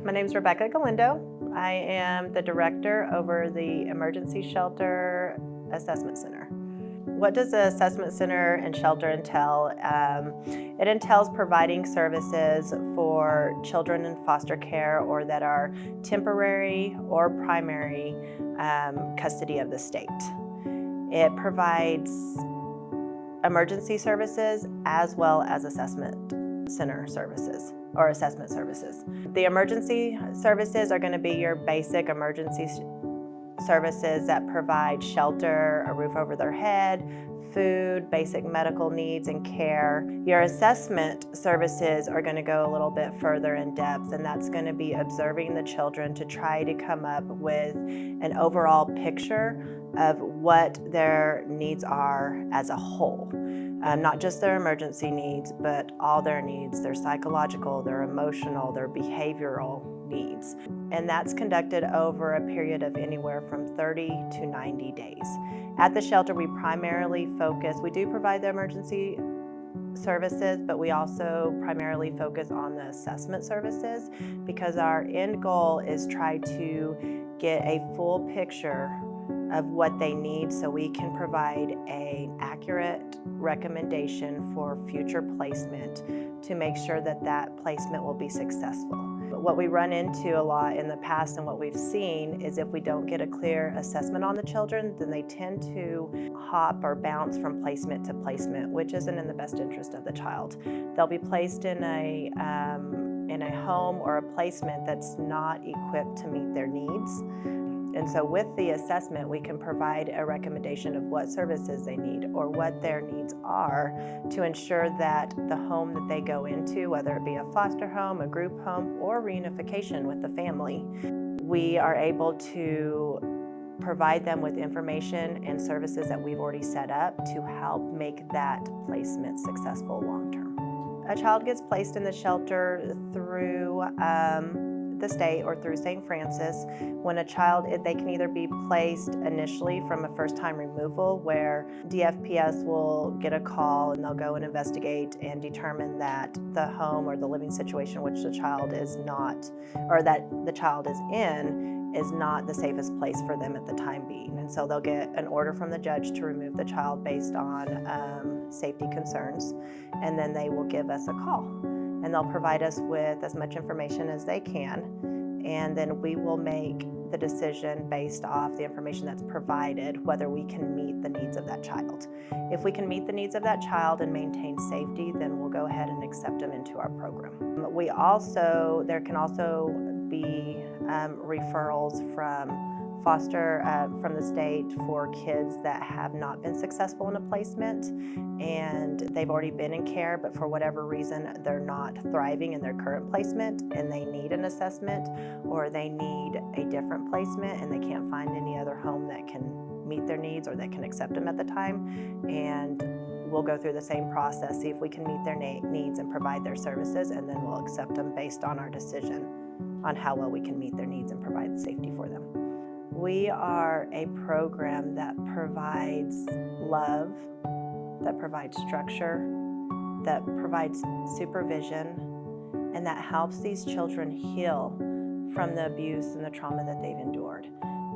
My name is Rebecca Galindo. I am the director over the Emergency Shelter Assessment Center. What does the Assessment Center and Shelter entail? It entails providing services for children in foster care or that are temporary or primary custody of the state. It provides emergency services as well as assessment center services or assessment services. The emergency services are going to be your basic emergency services that provide shelter, a roof over their head, food, basic medical needs and care. Your assessment services are going to go a little bit further in depth, and that's going to be observing the children to try to come up with an overall picture of what their needs are as a whole. Not just their emergency needs, but all their needs, their psychological, their emotional, their behavioral needs. And that's conducted over a period of anywhere from 30 to 90 days. At the shelter, we primarily focus, we do provide the emergency services, but we also primarily focus on the assessment services because our end goal is try to get a full picture of what they need so we can provide an accurate recommendation for future placement to make sure that that placement will be successful. But what we run into a lot in the past and what we've seen is if we don't get a clear assessment on the children, then they tend to hop or bounce from placement to placement, which isn't in the best interest of the child. They'll be placed in a home or a placement that's not equipped to meet their needs. And so with the assessment, we can provide a recommendation of what services they need or what their needs are to ensure that the home that they go into, whether it be a foster home, a group home, or reunification with the family, we are able to provide them with information and services that we've already set up to help make that placement successful long-term. A child gets placed in the shelter through the state or through St. Francis. When a child, they can either be placed initially from a first-time removal where DFPS will get a call and they'll go and investigate and determine that the home or the living situation which the child is not, or that the child is not the safest place for them at the time being. And so they'll get an order from the judge to remove the child based on safety concerns, and then they will give us a call. And they'll provide us with as much information as they can, and then we will make the decision based off the information that's provided, whether we can meet the needs of that child. If we can meet the needs of that child and maintain safety, then we'll go ahead and accept them into our program. There can also be referrals from from the state for kids that have not been successful in a placement and they've already been in care, but for whatever reason they're not thriving in their current placement and they need an assessment or they need a different placement and they can't find any other home that can meet their needs or that can accept them at the time. And we'll go through the same process, see if we can meet their needs and provide their services, and then we'll accept them based on our decision on how well we can meet their needs and provide safety for them. We are a program that provides love, that provides structure, that provides supervision, and that helps these children heal from the abuse and the trauma that they've endured.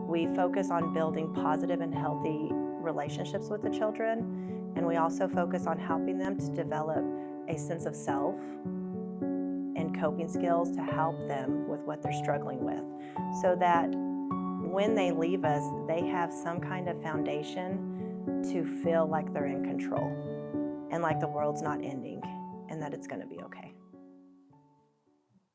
We focus on building positive and healthy relationships with the children, and we also focus on helping them to develop a sense of self and coping skills to help them with what they're struggling with, so that when they leave us, they have some kind of foundation to feel like they're in control and like the world's not ending and that it's going to be okay.